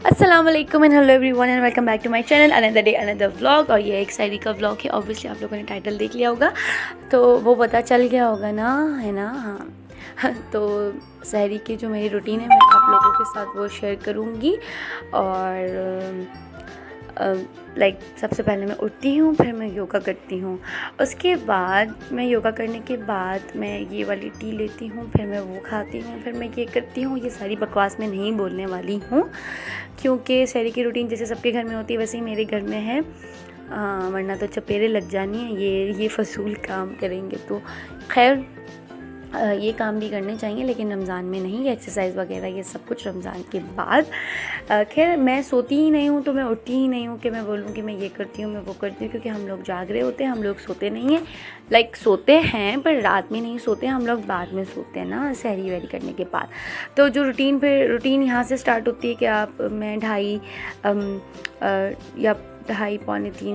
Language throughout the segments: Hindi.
अस्सलाम वालेकुम and hello everyone and welcome back to my channel another day another vlog. और ये एक शायरी का व्लॉग है। ऑब्वियसली आप लोगों ने टाइटल देख लिया होगा तो वो पता चल गया होगा ना, है ना। हाँ तो सहरी की जो मेरी रूटीन है मैं आप लोगों के साथ वो शेयर करूँगी। और लाइक सबसे पहले मैं उठती हूँ, फिर मैं योगा करती हूँ। उसके बाद मैं योगा करने के बाद मैं ये वाली टी लेती हूँ, फिर मैं वो खाती हूँ, फिर मैं ये करती हूँ। ये सारी बकवास मैं नहीं बोलने वाली हूँ क्योंकि सहरी की रूटीन जैसे सबके घर में होती है वैसे ही मेरे घर में है। वरना तो चपेरे लग जानी है, ये फजूल काम करेंगे तो खैर ये काम भी करने चाहिए लेकिन रमज़ान में नहीं। एक्सरसाइज वगैरह ये सब कुछ रमज़ान के बाद। खैर मैं सोती ही नहीं हूँ तो मैं उठती ही नहीं हूँ कि मैं बोलूँ कि मैं ये करती हूँ मैं वो करती हूँ, क्योंकि हम लोग जाग रहे होते हैं, हम लोग सोते नहीं हैं। लाइक सोते हैं पर रात में नहीं सोते, हम लोग बाद में सोते हैं ना सहरी वहरी करने के बाद। तो जो रूटीन यहाँ से स्टार्ट होती है कि मैं 2:30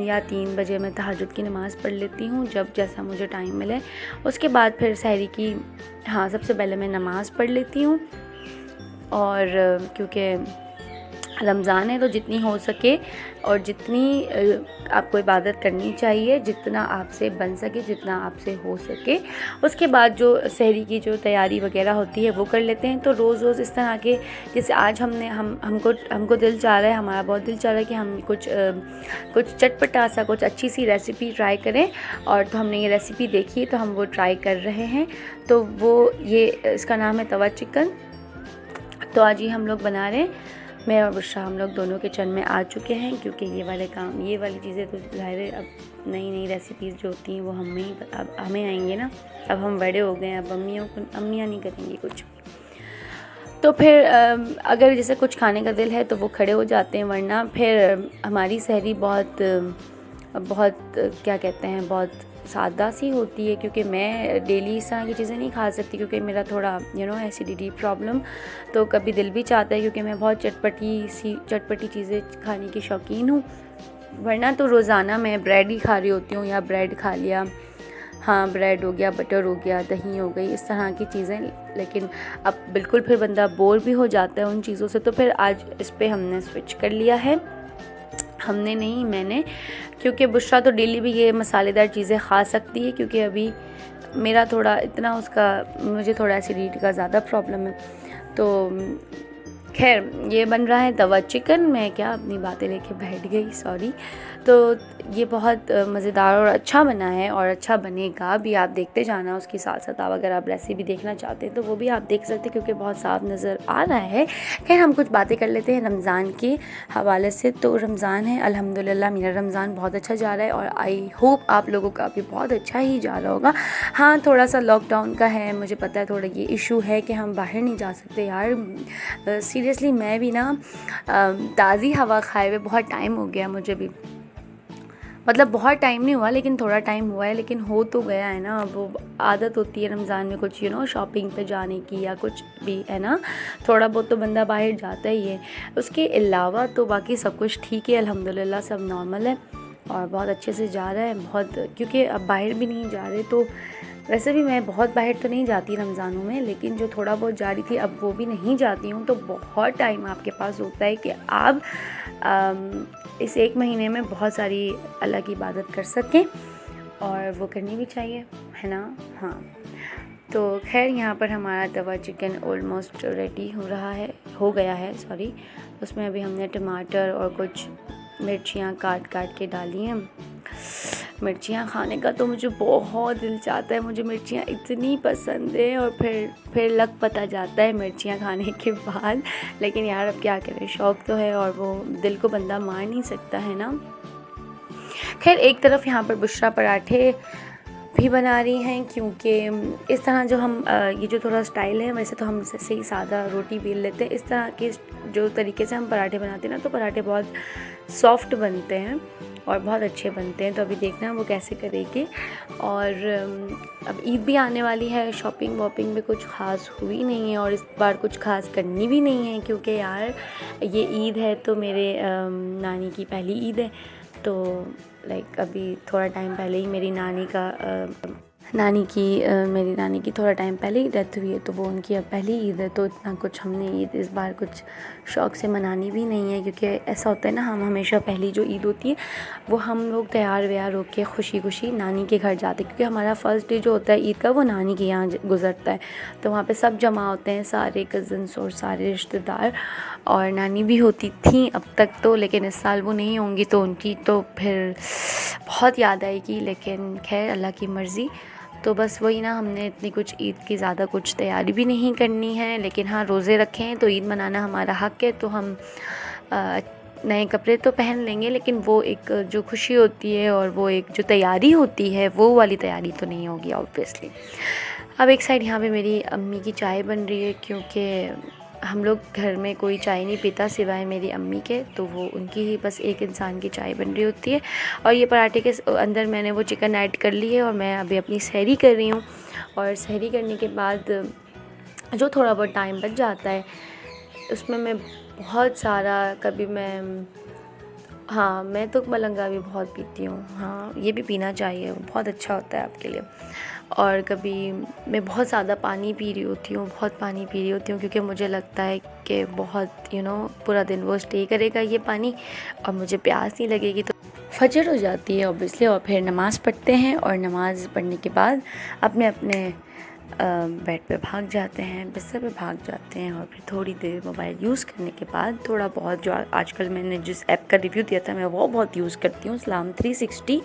या 3 बजे मैं तहज्जुद की नमाज़ पढ़ लेती हूँ जब जैसा मुझे टाइम मिले। उसके बाद फिर सहरी की सबसे पहले मैं नमाज़ पढ़ लेती हूँ। और क्योंकि रमज़ान है तो जितनी हो सके और जितनी आपको इबादत करनी चाहिए, जितना आपसे बन सके, जितना आपसे हो सके। उसके बाद जो सहरी की जो तैयारी वगैरह होती है वो कर लेते हैं। तो रोज़ इस तरह के, जैसे आज हमको दिल चाह रहा है, हमारा बहुत दिल चाह रहा है कि हम कुछ चटपटा सा कुछ अच्छी सी रेसिपी ट्राई करें। और तो हमने ये रेसिपी देखी तो हम वो ट्राई कर रहे हैं। तो इसका नाम है तवा चिकन। तो आज ये हम लोग बना रहे हैं, मैं और बुशरा हम लोग दोनों किचन में आ चुके हैं क्योंकि ये वाली चीज़ें तो ज़ाहिर है अब नई रेसिपीज़ जो होती हैं वो अब हमें आएंगे ना। अब हम बड़े हो गए हैं, अब अम्मियाँ नहीं करेंगी कुछ। तो फिर अगर जैसे कुछ खाने का दिल है तो वो खड़े हो जाते हैं, वरना फिर हमारी सहरी बहुत क्या कहते हैं, बहुत सादा सी होती है। क्योंकि मैं डेली इस तरह की चीज़ें नहीं खा सकती क्योंकि मेरा थोड़ा एसिडिटी प्रॉब्लम। तो कभी दिल भी चाहता है क्योंकि मैं बहुत चटपटी चीज़ें खाने की शौकीन हूँ। वरना तो रोज़ाना मैं ब्रेड ही खा रही होती हूँ या ब्रेड खा लिया, ब्रेड हो गया, बटर हो गया, दही हो गई, इस तरह की चीज़ें। लेकिन अब बिल्कुल फिर बंदा बोर भी हो जाता है उन चीज़ों से। तो फिर आज इस पर हमने स्विच कर लिया है। हमने नहीं, मैंने, क्योंकि बुशरा तो डेली भी ये मसालेदार चीज़ें खा सकती है क्योंकि अभी मेरा थोड़ा मुझे थोड़ा एसिडिटी का ज़्यादा प्रॉब्लम है। तो खैर ये बन रहा है तवा चिकन। मैं क्या अपनी बातें लेके बैठ गई, सॉरी। तो ये बहुत मज़ेदार और अच्छा बना है और अच्छा बनेगा भी, आप देखते जाना उसकी साथ साथ। आप अगर आप रेसिपी देखना चाहते हैं तो वो भी आप देख सकते हैं क्योंकि बहुत साफ नज़र आ रहा है। खैर हम कुछ बातें कर लेते हैं रमज़ान के हवाले से। तो रमज़ान है, अल्हम्दुलिल्लाह मेरा रमज़ान बहुत अच्छा जा रहा है और आई होप आप लोगों का भी बहुत अच्छा ही जा रहा होगा। हाँ थोड़ा सा लॉकडाउन का है, मुझे पता है, थोड़ा ये इशू है कि हम बाहर नहीं जा सकते यार। सीरियसली मैं भी ना ताज़ी हवा खाए हुए बहुत टाइम हो गया मुझे भी। मतलब बहुत टाइम नहीं हुआ लेकिन थोड़ा टाइम हुआ है, लेकिन हो तो गया है ना। वो आदत होती है रमज़ान में कुछ शॉपिंग पे जाने की या कुछ भी, है ना। थोड़ा बहुत तो बंदा बाहर जाता ही है। उसके अलावा तो बाकी सब कुछ ठीक है, अल्हम्दुलिल्लाह सब नॉर्मल है और बहुत अच्छे से जा रहा है। बहुत, क्योंकि अब बाहर भी नहीं जा रहे तो वैसे भी मैं बहुत बाहर तो नहीं जाती रमज़ानों में, लेकिन जो थोड़ा बहुत जा रही थी अब वो भी नहीं जाती हूँ। तो बहुत टाइम आपके पास होता है कि आप इस एक महीने में बहुत सारी अल्लाह की इबादत कर सकें और वो करनी भी चाहिए, है ना। हाँ तो खैर यहाँ पर हमारा तवा चिकन ऑलमोस्ट रेडी हो गया है सॉरी। उसमें अभी हमने टमाटर और कुछ मिर्चियाँ काट के डाली हैं। मिर्चियाँ खाने का तो मुझे बहुत दिल चाहता है, मुझे मिर्चियाँ इतनी पसंद है। और फिर लग पता जाता है मिर्चियाँ खाने के बाद, लेकिन यार अब क्या करें, शौक़ तो है और वो दिल को बंदा मार नहीं सकता, है ना। खैर एक तरफ यहाँ पर बुशरा पराठे भी बना रही हैं क्योंकि इस तरह जो हम ये जो थोड़ा स्टाइल है, वैसे तो हम जैसे ही सादा रोटी बेल लेते हैं, इस तरह के जो तरीके से हम पराठे बनाते हैं ना तो पराठे बहुत सॉफ्ट बनते हैं और बहुत अच्छे बनते हैं। तो अभी देखना वो कैसे करेगी। और अब ईद भी आने वाली है, शॉपिंग वॉपिंग भी कुछ ख़ास हुई नहीं है और इस बार कुछ ख़ास करनी भी नहीं है क्योंकि यार ये ईद है तो मेरे नानी की पहली ईद है। तो लाइक अभी थोड़ा टाइम पहले ही मेरी नानी का नानी की मेरी नानी की थोड़ा टाइम पहले ही डेथ हुई है, तो वो उनकी अब पहली ईद है, तो इतना कुछ हमने ईद इस बार कुछ शौक़ से मनानी भी नहीं है, क्योंकि ऐसा होता है ना, हम हमेशा पहली जो ईद होती है वो हम लोग तैयार व्यार होके खुशी खुशी नानी के घर जाते हैं, क्योंकि हमारा फ़र्स्ट डे जो होता है ईद का वो नानी के यहाँ गुज़रता है। तो वहाँ पे सब जमा होते हैं, सारे कज़न्स और सारे रिश्तेदार, और नानी भी होती थी अब तक तो, लेकिन इस साल वो नहीं होंगी, तो उनकी तो फिर बहुत याद आएगी, लेकिन खैर अल्लाह की मर्ज़ी। तो बस वही ना, हमने इतनी कुछ ईद की ज़्यादा कुछ तैयारी भी नहीं करनी है, लेकिन हाँ रोज़े रखे हैं तो ईद मनाना हमारा हक़ है, तो हम नए कपड़े तो पहन लेंगे, लेकिन वो एक जो खुशी होती है और वो एक जो तैयारी होती है वो वाली तैयारी तो नहीं होगी ऑब्वियसली। अब एक साइड यहाँ पे मेरी अम्मी की चाय बन रही है, क्योंकि हम लोग घर में कोई चाय नहीं पीता सिवाय मेरी अम्मी के, तो वो उनकी ही बस एक इंसान की चाय बन रही होती है। और ये पराठे के अंदर मैंने वो चिकन ऐड कर ली है, और मैं अभी अपनी सहरी कर रही हूँ। और सहरी करने के बाद जो थोड़ा बहुत टाइम बच जाता है उसमें मैं बहुत सारा, कभी मैं, हाँ मैं तो मलंगा भी बहुत पीती हूँ, हाँ ये भी पीना चाहिए, वो बहुत अच्छा होता है आपके लिए। और कभी मैं बहुत ज़्यादा पानी पी रही होती हूँ, बहुत पानी पी रही होती हूँ, क्योंकि मुझे लगता है कि बहुत पूरा दिन वो स्टे करेगा ये पानी, और मुझे प्यास नहीं लगेगी। तो फजर हो जाती है ऑब्वियसली, और फिर नमाज़ पढ़ते हैं, और नमाज़ पढ़ने के बाद अपने अपने बेड पे भाग जाते हैं, बिस्तर पे भाग जाते हैं, और फिर थोड़ी देर मोबाइल यूज़ करने के बाद थोड़ा बहुत, जो आजकल मैंने जिस ऐप का रिव्यू दिया था मैं वो बहुत यूज़ करती हूँ, इस्लाम 360,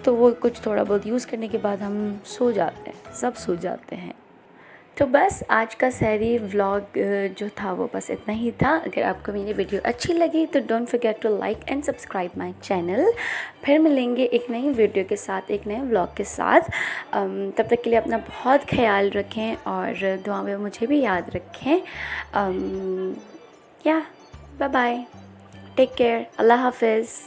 तो वो कुछ थोड़ा बहुत यूज़ करने के बाद हम सो जाते हैं, सब सो जाते हैं। तो बस आज का सहरी व्लॉग जो था वो बस इतना ही था। अगर आपको मेरी वीडियो अच्छी लगी तो don't forget to like and subscribe my channel. फिर मिलेंगे एक नई वीडियो के साथ, एक नए व्लॉग के साथ। तब तक के लिए अपना बहुत ख्याल रखें, और दुआ में मुझे भी याद रखें। या बाय बाय, टेक केयर, अल्लाह हाफिज़।